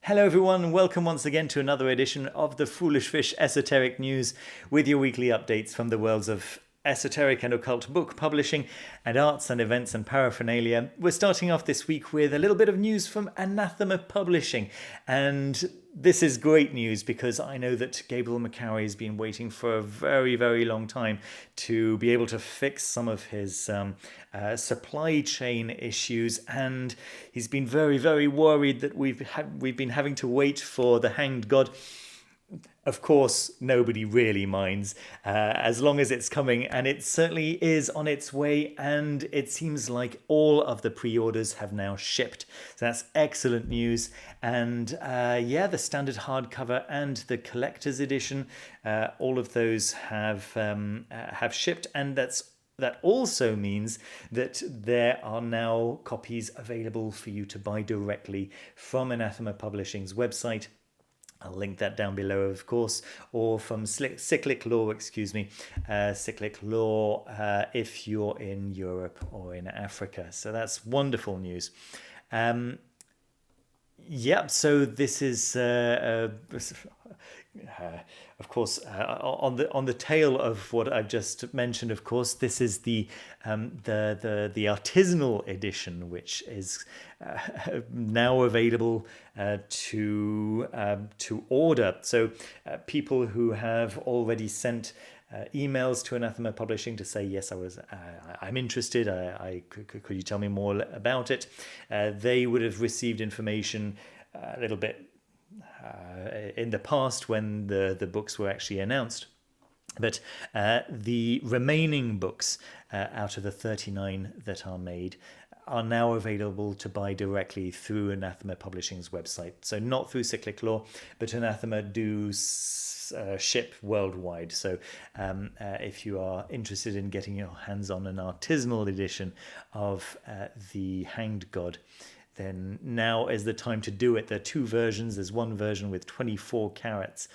Hello everyone, welcome once again to another edition of the Foolish Fish Esoteric News with your weekly updates from the worlds of esoteric and occult book publishing and arts and events and paraphernalia. We're starting off this week with a little bit of news from Anathema Publishing, and this is great news because I know that Gabriel McCarry has been waiting for a very, very long time to be able to fix some of his supply chain issues, and he's been very, very worried that we've been having to wait for the Hanged God. Of course, nobody really minds as long as it's coming, and it certainly is on its way, and it seems like all of the pre-orders have now shipped. So that's excellent news. And the standard hardcover and the collector's edition, all of those have shipped, and that also means that there are now copies available for you to buy directly from Anathema Publishing's website. I'll link that down below, of course, or from Cyclic Law, Cyclic Law if you're in Europe or in Africa. So that's wonderful news. So this is, of course, on the tail of what I've just mentioned. Of course, this is the artisanal edition, which is now available to order. So people who have already sent emails to Anathema Publishing to say, yes, I'm interested, could you tell me more about it? They would have received information a little bit in the past when the books were actually announced. But the remaining books out of the 39 that are made are now available to buy directly through Anathema Publishing's website. So not through Cyclic Law, but Anathema do ship worldwide. So if you are interested in getting your hands on an artisanal edition of the Hanged God, then now is the time to do it. There are two versions. There's one version with 24 carat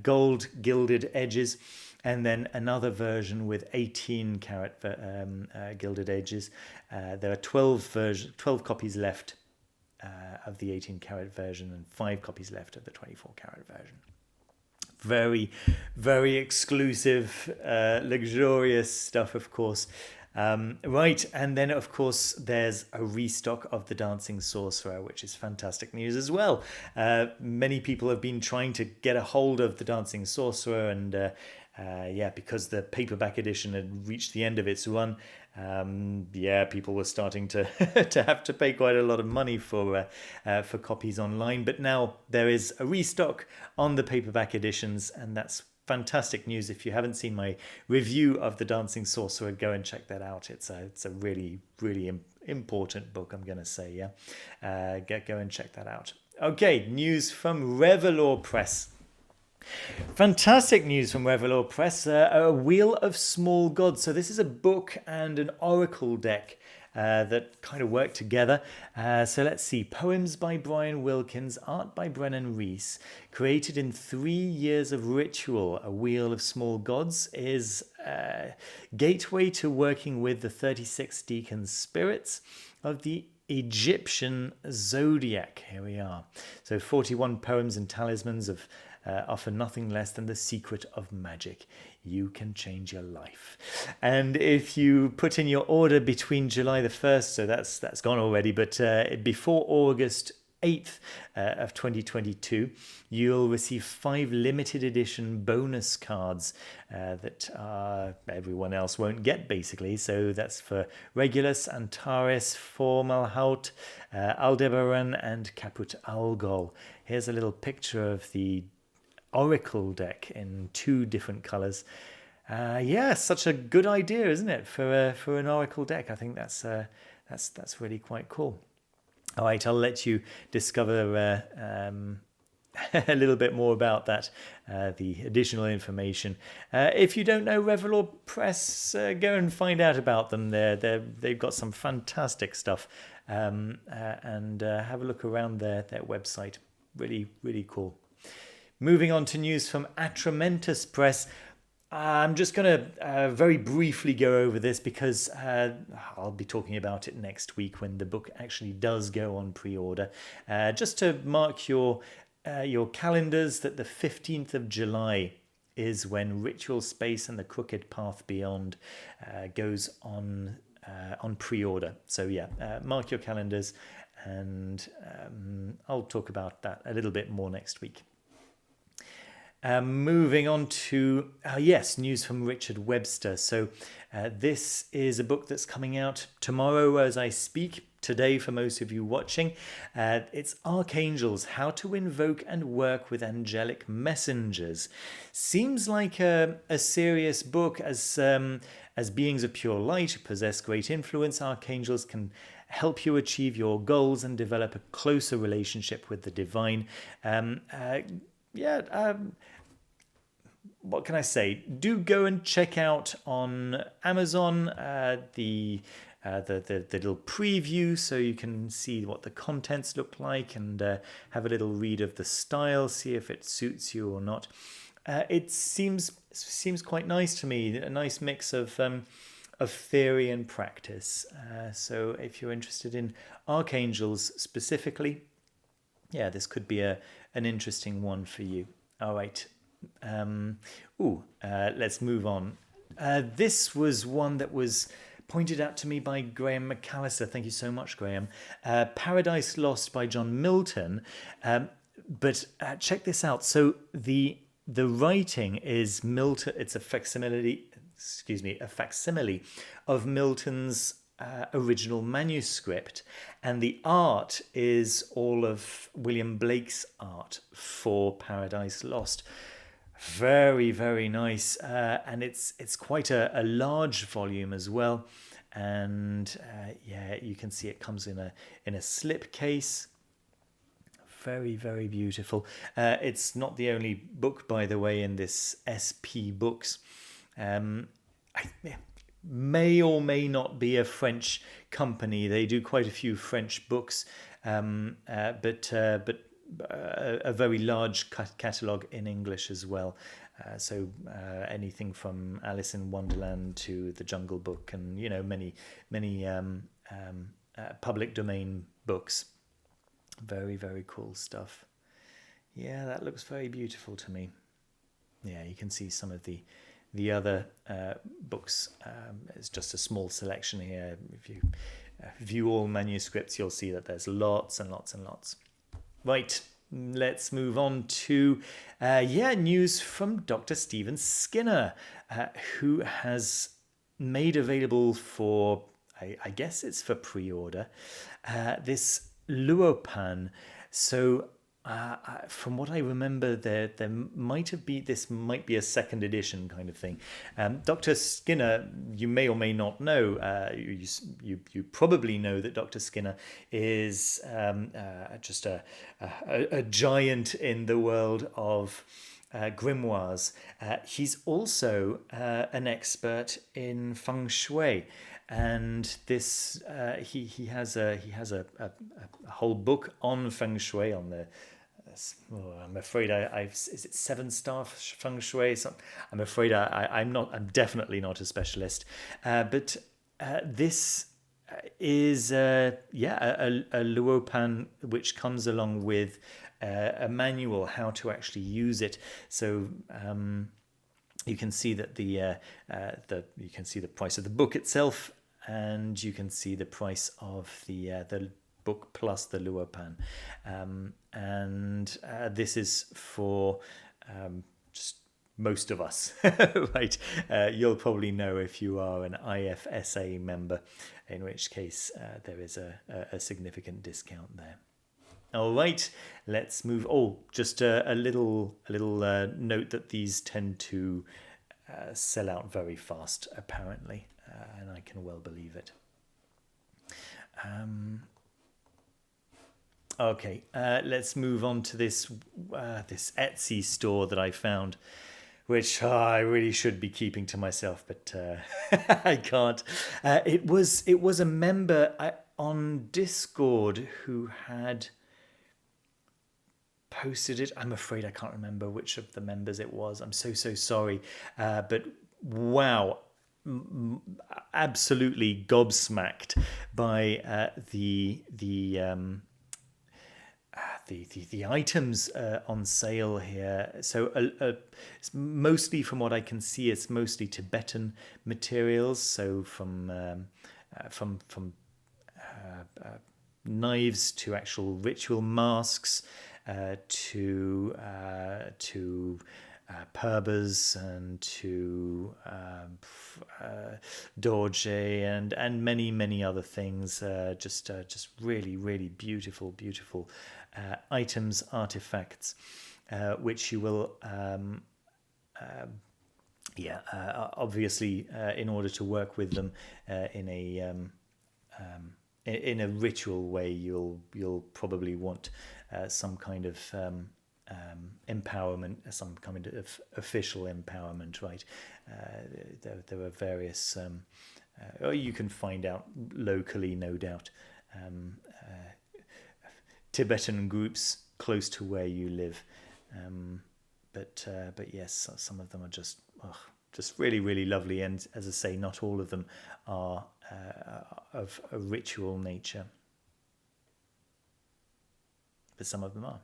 gold gilded edges, and then another version with 18 carat gilded edges. There are 12 copies left of the 18 carat version and 5 copies left of the 24 carat version. Very, very exclusive, luxurious stuff, of course. Right, and then of course there's a restock of the Dancing Sorcerer, which is fantastic news as well. Many people have been trying to get a hold of the Dancing Sorcerer, and because the paperback edition had reached the end of its run, people were starting to to have to pay quite a lot of money for copies online. But now there is a restock on the paperback editions, and that's fantastic news. If you haven't seen my review of the Dancing Sorcerer, go and check that out. It's a really, really important book, I'm going to say. Go and check that out. Okay, news from Revelor Press. Fantastic news from Revelor Press. A Wheel of Small Gods. So this is a book and an oracle deck that kind of work together. So let's see. Poems by Brian Wilkins, art by Brennan Reese. Created in 3 years of ritual, A Wheel of Small Gods is a gateway to working with the 36 deacon spirits of the Egyptian zodiac. Here we are. So 41 poems and talismans of offer nothing less than the secret of magic. You can change your life. And if you put in your order between July the 1st, so that's gone already, but before August 8th of 2022, you'll receive 5 limited edition bonus cards that everyone else won't get, basically. So that's for Regulus, Antares, Formalhaut, Aldebaran, and Caput Algol. Here's a little picture of the oracle deck in 2 different colors. Such a good idea, isn't it, for an oracle deck? I think that's really quite cool. All right, I'll let you discover a little bit more about that, the additional information. If you don't know Revelor Press, go and find out about them. They've got some fantastic stuff, and have a look around their website. Really, really cool. Moving on to news from Atramentus Press. I'm just going to very briefly go over this because I'll be talking about it next week when the book actually does go on pre-order. Just to mark your calendars that the 15th of July is when Ritual Space and the Crooked Path Beyond goes on pre-order. So yeah, mark your calendars, and I'll talk about that a little bit more next week. Moving on to, yes, news from Richard Webster. So this is a book that's coming out tomorrow as I speak, today for most of you watching. It's Archangels, How to Invoke and Work with Angelic Messengers. Seems like a serious book. As beings of pure light who possess great influence, Archangels can help you achieve your goals and develop a closer relationship with the divine. What can I say? Do go and check out on Amazon the little preview, so you can see what the contents look like and have a little read of the style, see if it suits you or not. It seems quite nice to me. A nice mix of theory and practice. So if you're interested in Archangels specifically, yeah, this could be an interesting one for you. All right. Let's move on. This was one that was pointed out to me by Graham McAllister. Thank you so much, Graham. Paradise Lost by John Milton. But check this out. So the writing is Milton. It's a facsimile of Milton's original manuscript, and the art is all of William Blake's art for Paradise Lost. Very, very nice, and it's quite a large volume as well. And you can see it comes in a slip case. Very, very beautiful. It's not the only book, by the way, in this SP Books. May or may not be a French company. They do quite a few French books, but a very large catalogue in English as well. So anything from Alice in Wonderland to The Jungle Book, and many public domain books. Very, very cool stuff. Yeah, that looks very beautiful to me. Yeah, you can see some of the other books. It's just a small selection here. If you view all manuscripts, you'll see that there's lots and lots and lots. Right, let's move on to news from Dr. Stephen Skinner, who has made available for, I guess it's for pre-order, this Luopan. So from what I remember, there might be a second edition kind of thing. Dr. Skinner, you may or may not know. You probably know that Dr. Skinner is just a giant in the world of grimoires. He's also an expert in feng shui. And this he has a whole book on feng shui on the. I'm afraid is it 7-star feng shui? So I'm afraid I'm definitely not a specialist. But this is a Luopan, which comes along with a manual how to actually use it. So. You can see that you can see the price of the book itself, and you can see the price of the book plus the Luopan, and this is for just most of us, right? You'll probably know if you are an IFSA member, in which case there is a significant discount there. All right, let's move. Oh, just a little note that these tend to sell out very fast, apparently, and I can well believe it. Okay, let's move on to this Etsy store that I found, which I really should be keeping to myself, but I can't. It was a member on Discord who had posted it. I'm afraid I can't remember which of the members it was. I'm so sorry. But wow, absolutely gobsmacked by the items on sale here. So it's mostly, from what I can see, it's mostly Tibetan materials. So from knives to actual ritual masks, to purbas, and to dorje, and many other things. Just really beautiful items, artifacts, which you will obviously, in order to work with them in a ritual way, you'll probably want some kind of empowerment, some kind of official empowerment, right? There are various, you can find out locally, no doubt, Tibetan groups close to where you live, but yes, some of them are just really lovely, and as I say, not all of them are of a ritual nature, but some of them are.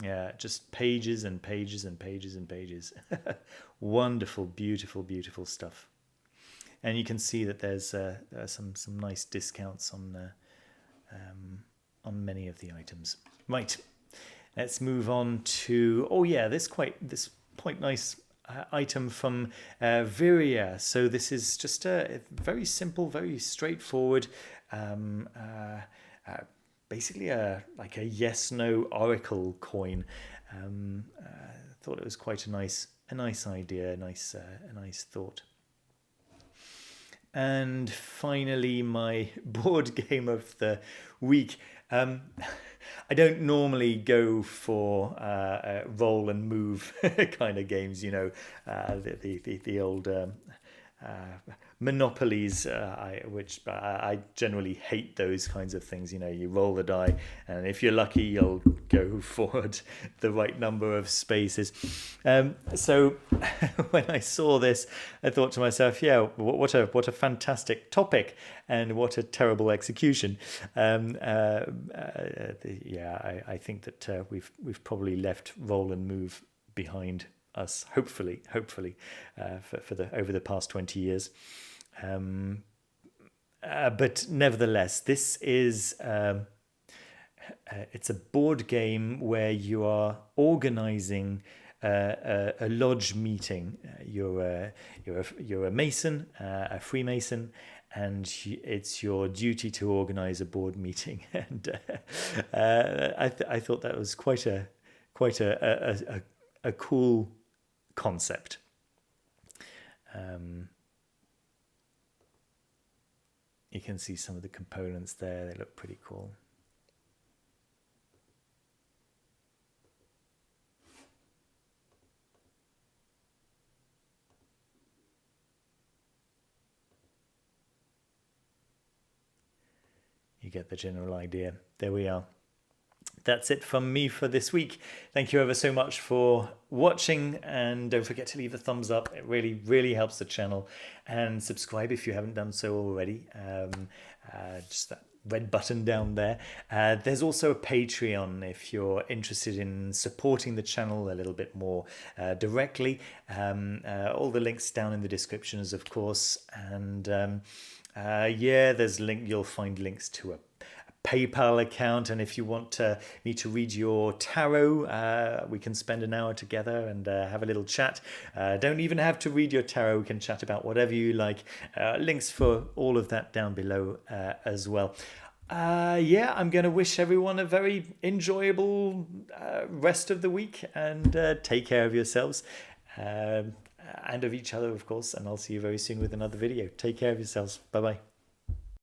Yeah, just pages and pages and pages and pages. Wonderful, beautiful stuff. And you can see that there's some nice discounts on many of the items. Right, let's move on to this quite nice item from Virya. So this is just a very simple, very straightforward, basically like a yes/no oracle coin. I thought it was quite a nice idea, a nice thought. And finally, my board game of the week. I don't normally go for roll and move kind of games, the old monopolies, which I generally hate those kinds of things. You roll the die, and if you're lucky, you'll go forward the right number of spaces. So when I saw this, I thought to myself, yeah, what a fantastic topic, and what a terrible execution. I think that we've probably left roll and move behind us, hopefully, for over the past 20 years. But nevertheless, this is it's a board game where you are organizing a lodge meeting. You're a Mason, a Freemason, and it's your duty to organize a board meeting. And I thought that was quite a cool concept. You can see some of the components there. They look pretty cool. You get the general idea. There we are. That's it from me for this week. Thank you ever so much for watching, and don't forget to leave a thumbs up. It really helps the channel, and subscribe if you haven't done so already. Just that red button down there. There's also a Patreon if you're interested in supporting the channel a little bit more directly. All the links down in the descriptions, of course, and you'll find links to a PayPal account, and if you want me to read your tarot, we can spend an hour together and have a little chat. Don't even have to read your tarot, we can chat about whatever you like. Links for all of that down below as well. I'm going to wish everyone a very enjoyable rest of the week, and take care of yourselves and of each other, of course, and I'll see you very soon with another video. Take care of yourselves. Bye bye.